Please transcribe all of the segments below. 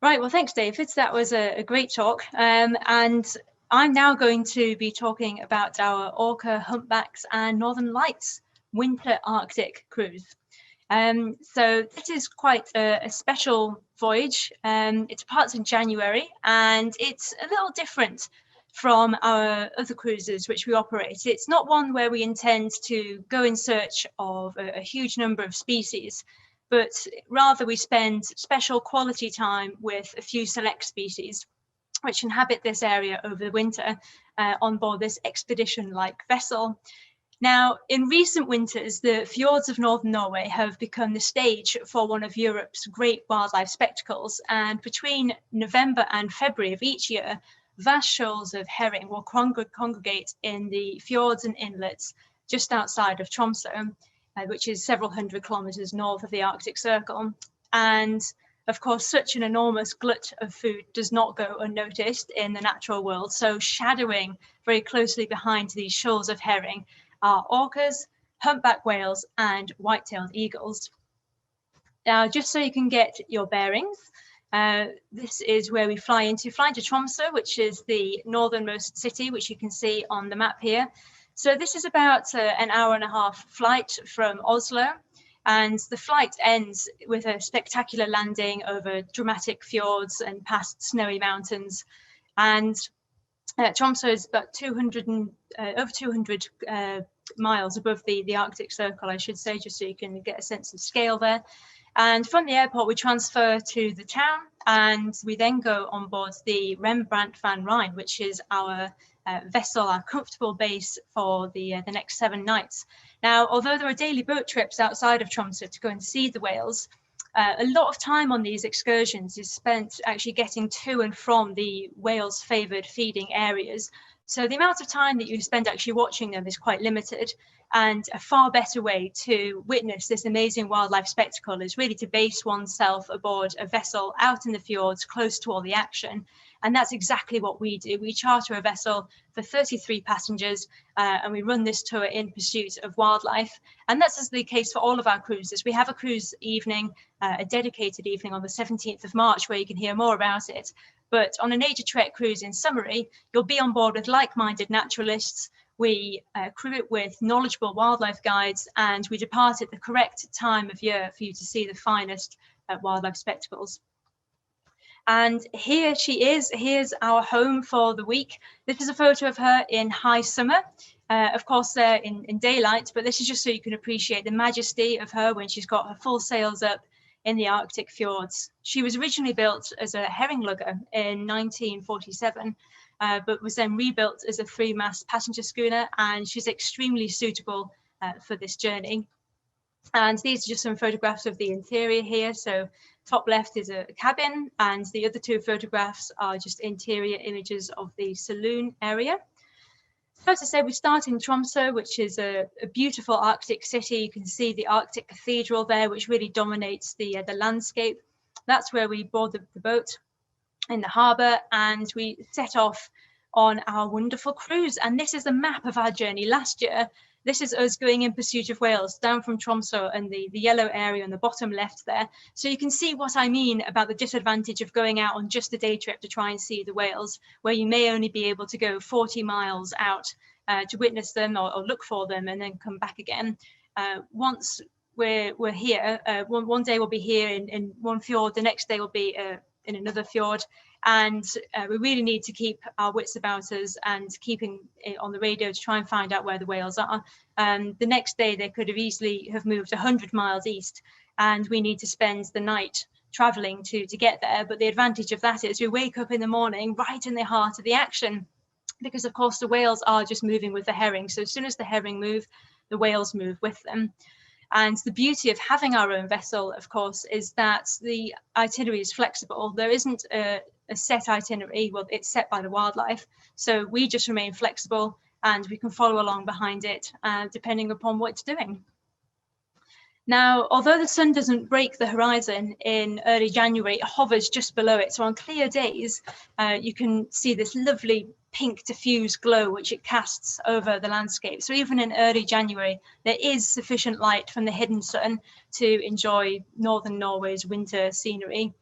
Right, well, thanks, David. That was a great talk. And I'm now going to be talking about our orca, humpbacks, and Northern Lights winter Arctic cruise. So this is quite a special voyage. It departs in January, and it's a little different from our other cruises which we operate. It's not one where we intend to go in search of a huge number of species, but rather we spend special quality time with a few select species which inhabit this area over the winter on board this expedition-like vessel. Now, in recent winters, the fjords of northern Norway have become the stage for one of Europe's great wildlife spectacles, and between November and February of each year, vast shoals of herring will congregate in the fjords and inlets just outside of Tromsø, which is several hundred kilometers north of the Arctic Circle. And of course, such an enormous glut of food does not go unnoticed in the natural world. So shadowing very closely behind these shoals of herring are orcas, humpback whales, and white-tailed eagles. Now, just so you can get your bearings, this is where we fly into Tromsø, which is the northernmost city, which you can see on the map here. So this is about an hour and a half flight from Oslo, and the flight ends with a spectacular landing over dramatic fjords and past snowy mountains. And Tromsø is about over 200 miles above the Arctic Circle, I should say, just so you can get a sense of scale there. And from the airport, we transfer to the town, and we then go on board the Rembrandt van Rijn, which is our vessel, our comfortable base for the next 7 nights. Now, although there are daily boat trips outside of Tromsø to go and see the whales, a lot of time on these excursions is spent actually getting to and from the whales' favoured feeding areas. So the amount of time that you spend actually watching them is quite limited, and a far better way to witness this amazing wildlife spectacle is really to base oneself aboard a vessel out in the fjords close to all the action. And that's exactly what we do. We charter a vessel for 33 passengers and we run this tour in pursuit of wildlife. And that's the case for all of our cruises. We have a cruise evening, a dedicated evening on the 17th of March where you can hear more about it. But on a Naturetrek cruise, in summary, you'll be on board with like-minded naturalists. We crew it with knowledgeable wildlife guides, and we depart at the correct time of year for you to see the finest wildlife spectacles. And here she is. Here's our home for the week. This is a photo of her in high summer. Of course, they're in daylight, but this is just so you can appreciate the majesty of her when she's got her full sails up in the Arctic fjords. She was originally built as a herring lugger in 1947, but was then rebuilt as a 3-mast passenger schooner, and she's extremely suitable for this journey. And these are just some photographs of the interior here. So top left is a cabin, and the other 2 photographs are just interior images of the saloon area. So as I said, we start in Tromsø, which is a beautiful Arctic city. You can see the Arctic Cathedral there, which really dominates the landscape. That's where we board the boat in the harbour, and we set off on our wonderful cruise. And this is a map of our journey last year. This is us going in pursuit of whales down from Tromsø and the yellow area on the bottom left there. So you can see what I mean about the disadvantage of going out on just a day trip to try and see the whales, where you may only be able to go 40 miles out to witness them or look for them and then come back again. Once we're here, one day we'll be here in one fjord, the next day we'll be in another fjord. And we really need to keep our wits about us and keeping it on the radio to try and find out where the whales are. The next day they could have easily have moved 100 miles east, and we need to spend the night traveling to get there. But the advantage of that is we wake up in the morning right in the heart of the action, because of course the whales are just moving with the herring. So as soon as the herring move, the whales move with them. And the beauty of having our own vessel, of course, is that the itinerary is flexible. There isn't a set itinerary. Well, it's set by the wildlife. So we just remain flexible and we can follow along behind it, depending upon what it's doing. Now, although the sun doesn't break the horizon in early January, it hovers just below it. So on clear days, you can see this lovely pink diffuse glow which it casts over the landscape. So even in early January, there is sufficient light from the hidden sun to enjoy northern Norway's winter scenery.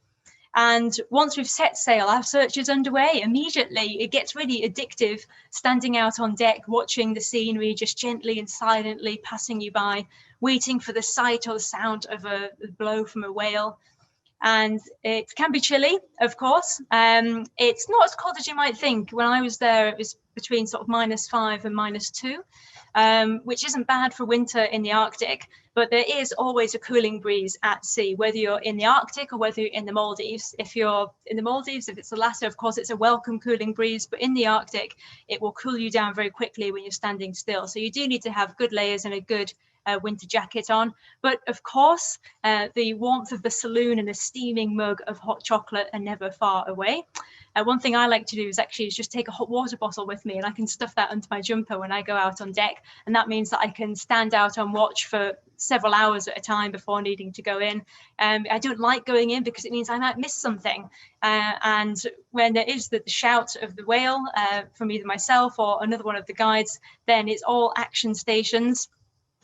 And once we've set sail, our search is underway immediately. It gets really addictive, standing out on deck, watching the scenery just gently and silently passing you by, waiting for the sight or the sound of a blow from a whale. And it can be chilly, of course. It's not as cold as you might think. When I was there, it was between sort of -5 and -2, which isn't bad for winter in the Arctic, but there is always a cooling breeze at sea, whether you're in the Arctic or whether you're in the Maldives. If you're in the Maldives, if it's the latter, of course, it's a welcome cooling breeze, but in the Arctic, it will cool you down very quickly when you're standing still. So you do need to have good layers and a good winter jacket on. But of course, the warmth of the saloon and a steaming mug of hot chocolate are never far away. One thing I like to do is just take a hot water bottle with me, and I can stuff that under my jumper when I go out on deck. And that means that I can stand out on watch for several hours at a time before needing to go in. I don't like going in because it means I might miss something. And when there is the shout of the whale from either myself or another one of the guides, then it's all action stations.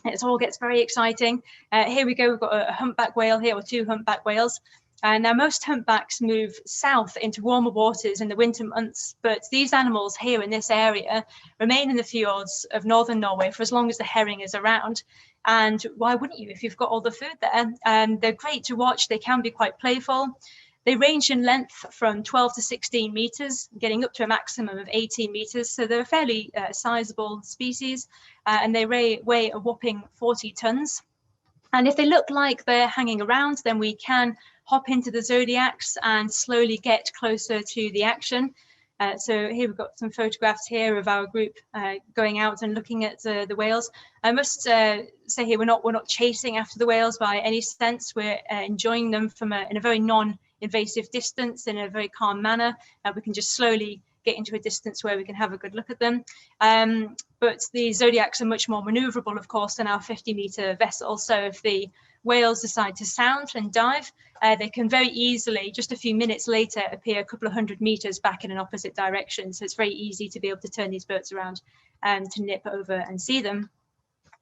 It all gets very exciting. Here we go, we've got a humpback whale here, or 2 humpback whales. Now, most humpbacks move south into warmer waters in the winter months, but these animals here in this area remain in the fjords of northern Norway for as long as the herring is around. And why wouldn't you if you've got all the food there? They're great to watch. They can be quite playful. They range in length from 12 to 16 meters, getting up to a maximum of 18 meters. So they're a fairly sizable species, and they weigh a whopping 40 tons. And if they look like they're hanging around, then we can hop into the zodiacs and slowly get closer to the action. So here we've got some photographs here of our group going out and looking at the whales. I must say here, we're not chasing after the whales by any sense. We're enjoying them in a very non-invasive distance, in a very calm manner. We can just slowly get into a distance where we can have a good look at them. But the zodiacs are much more maneuverable, of course, than our 50-meter vessel. So if the whales decide to sound and dive, they can very easily, just a few minutes later, appear a couple of 100 meters back in an opposite direction. So it's very easy to be able to turn these boats around and to nip over and see them.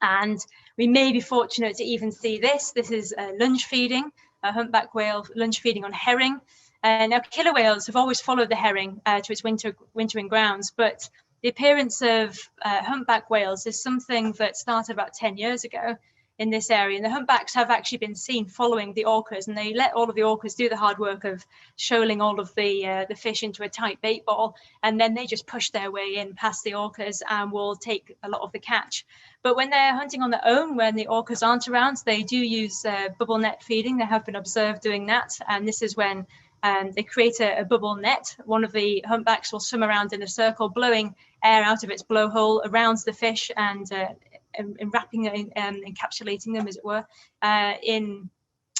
And we may be fortunate to even see this. This is lunge feeding, a humpback whale lunge feeding on herring. Now, killer whales have always followed the herring to its wintering grounds, but the appearance of humpback whales is something that started about 10 years ago in this area. And the humpbacks have actually been seen following the orcas, and they let all of the orcas do the hard work of shoaling all of the fish into a tight bait ball, and then they just push their way in past the orcas and will take a lot of the catch. But when they're hunting on their own, when the orcas aren't around, they do use bubble net feeding. They have been observed doing that, and this is when they create a bubble net. One of the humpbacks will swim around in a circle, blowing air out of its blowhole around the fish and wrapping encapsulating them, as it were, in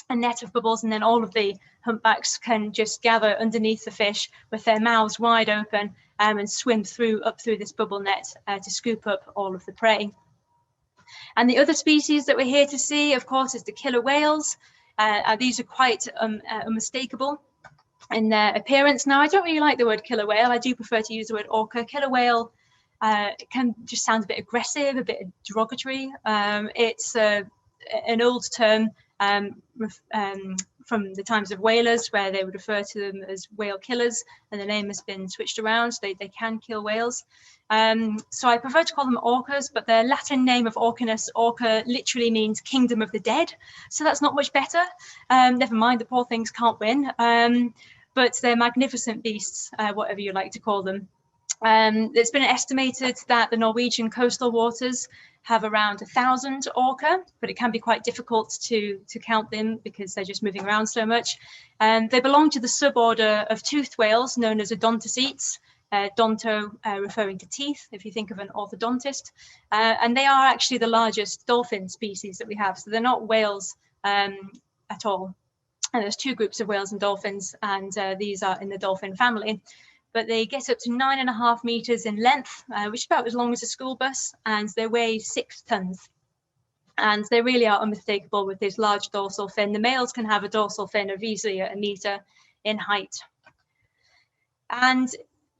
a net of bubbles. And then all of the humpbacks can just gather underneath the fish with their mouths wide open and swim up through this bubble net to scoop up all of the prey. And the other species that we're here to see, of course, is the killer whales. These are quite unmistakable in their appearance. Now, I don't really like the word killer whale. I do prefer to use the word orca. Killer whale can just sound a bit aggressive, a bit derogatory. It's an old term from the times of whalers, where they would refer to them as whale killers, and the name has been switched around. They can kill whales. So I prefer to call them orcas, but their Latin name of Orcanus, orca, literally means kingdom of the dead. So that's not much better. Never mind, the poor things can't win. But they're magnificent beasts, whatever you like to call them. It's been estimated that the Norwegian coastal waters have around 1,000 orca, but it can be quite difficult to count them because they're just moving around so much. They belong to the suborder of toothed whales known as odontocetes, donto referring to teeth, if you think of an orthodontist. And they are actually the largest dolphin species that we have. So they're not whales at all. And there's 2 groups of whales and dolphins, and these are in the dolphin family. But they get up to 9.5 meters in length, which is about as long as a school bus, and they weigh 6 tons. And they really are unmistakable with this large dorsal fin. The males can have a dorsal fin of easily 1 meter in height. And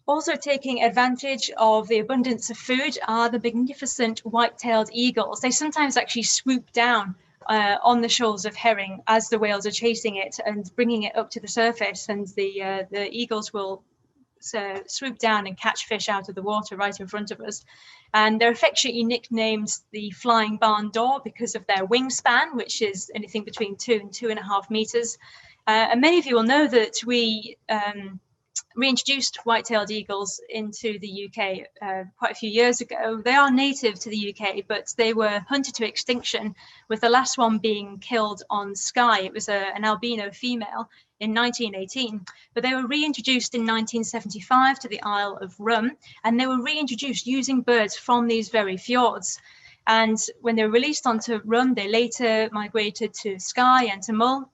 also taking advantage of the abundance of food are the magnificent white-tailed eagles. They sometimes actually swoop down on the shoals of herring as the whales are chasing it and bringing it up to the surface, and the eagles will swoop down and catch fish out of the water right in front of us. And they're affectionately nicknamed the flying barn door because of their wingspan, which is anything between 2 and 2.5 meters. And many of you will know that we reintroduced white-tailed eagles into the UK quite a few years ago. They are native to the UK, but they were hunted to extinction, with the last one being killed on Skye. It was an albino female in 1918, but they were reintroduced in 1975 to the Isle of Rum, and they were reintroduced using birds from these very fjords. And when they were released onto Rum, they later migrated to Skye and to Mull.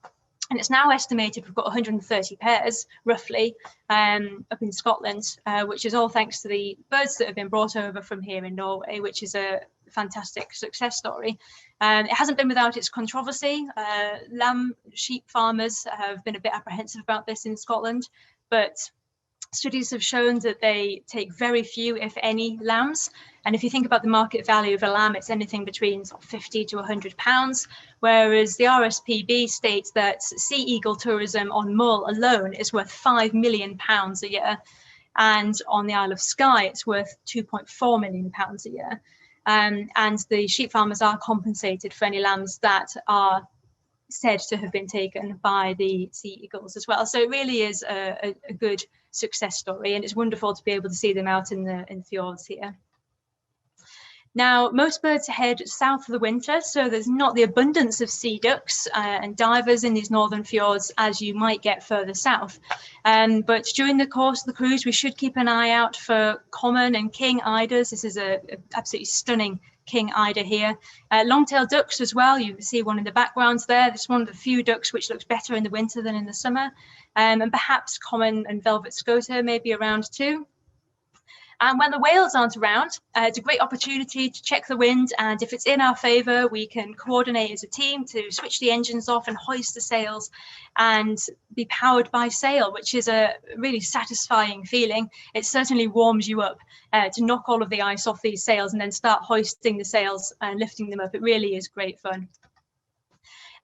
And it's now estimated we've got 130 pairs, roughly, up in Scotland, which is all thanks to the birds that have been brought over from here in Norway, which is a fantastic success story. It hasn't been without its controversy. Sheep farmers have been a bit apprehensive about this in Scotland, but studies have shown that they take very few, if any, lambs. And if you think about the market value of a lamb, it's anything between £50 to £100, whereas the RSPB states that sea eagle tourism on Mull alone is worth £5 million a year. And on the Isle of Skye, it's worth £2.4 million a year. And the sheep farmers are compensated for any lambs that are said to have been taken by the sea eagles as well. So it really is a good success story, and it's wonderful to be able to see them out in the fjords here. Now, most birds head south for the winter, so there's not the abundance of sea ducks and divers in these northern fjords as you might get further south. But during the course of the cruise, we should keep an eye out for common and king eiders. This is a absolutely stunning king eider here. Long-tailed ducks as well. You can see one in the background there. This is one of the few ducks which looks better in the winter than in the summer. And perhaps common and velvet scoter may be around too. And when the whales aren't around, it's a great opportunity to check the wind. And if it's in our favour, we can coordinate as a team to switch the engines off and hoist the sails and be powered by sail, which is a really satisfying feeling. It certainly warms you up to knock all of the ice off these sails and then start hoisting the sails and lifting them up. It really is great fun.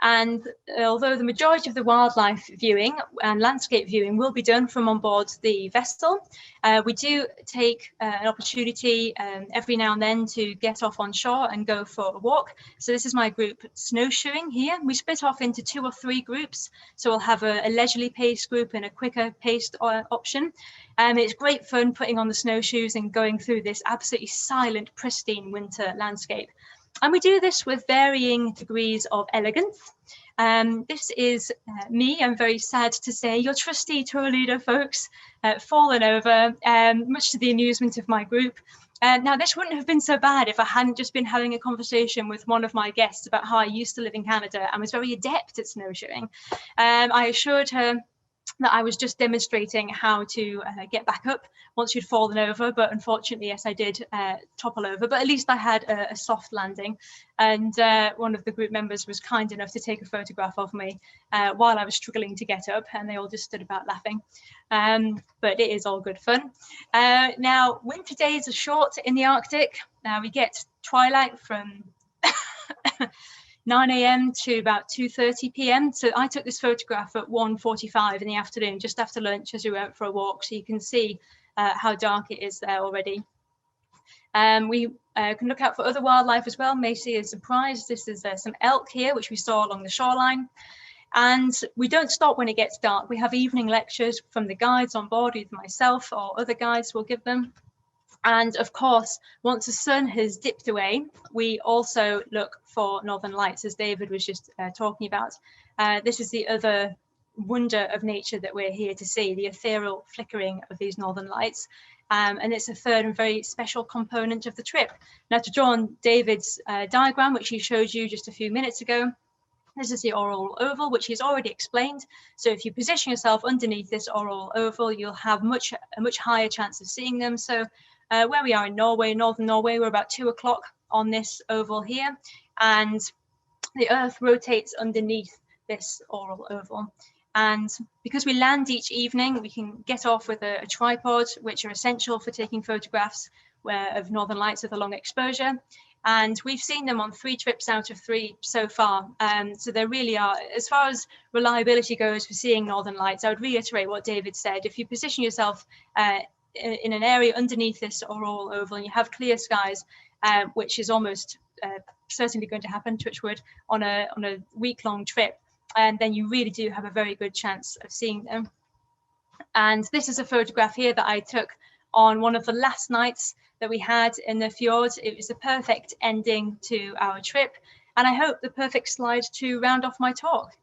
And although the majority of the wildlife viewing and landscape viewing will be done from on board the vessel, we do take an opportunity every now and then to get off on shore and go for a walk. So this is my group snowshoeing here. We split off into 2 or 3 groups. So we'll have a leisurely paced group and a quicker paced option. It's great fun putting on the snowshoes and going through this absolutely silent, pristine winter landscape. And we do this with varying degrees of elegance. This is me, I'm very sad to say, your trusty tour leader, folks, fallen over, much to the amusement of my group. Now, this wouldn't have been so bad if I hadn't just been having a conversation with one of my guests about how I used to live in Canada and was very adept at snowshoeing. I assured her that I was just demonstrating how to get back up once you'd fallen over, but unfortunately, yes, I did topple over, but at least I had a soft landing. And one of the group members was kind enough to take a photograph of me while I was struggling to get up, and they all just stood about laughing. But it is all good fun. Now, winter days are short in the Arctic. We get twilight from 9 a.m. to about 2:30 p.m. So I took this photograph at 1:45 in the afternoon, just after lunch as we went for a walk. So you can see how dark it is there already. We can look out for other wildlife as well. May see a surprise. This is some elk here, which we saw along the shoreline. And we don't stop when it gets dark. We have evening lectures from the guides on board, either myself or other guides will give them. And of course, once the sun has dipped away, we also look for northern lights, as David was just talking about. This is the other wonder of nature that we're here to see, the ethereal flickering of these northern lights. And it's a third and very special component of the trip. Now, to draw on David's diagram, which he showed you just a few minutes ago, this is the auroral oval, which he's already explained. So if you position yourself underneath this auroral oval, you'll have a much higher chance of seeing them. So where we are in Norway, northern Norway, we're about 2 o'clock on this oval here, and the Earth rotates underneath this auroral oval. And because we land each evening, we can get off with a tripod, which are essential for taking photographs of northern lights with a long exposure. and we've seen them on 3 trips out of 3 so far. So they really are, as far as reliability goes for seeing northern lights, I would reiterate what David said. If you position yourself in an area underneath this auroral oval and you have clear skies, which is almost certainly going to happen, touch wood, on a week-long trip, and then you really do have a very good chance of seeing them. And this is a photograph here that I took on one of the last nights that we had in the fjord. It was a perfect ending to our trip, and I hope the perfect slide to round off my talk.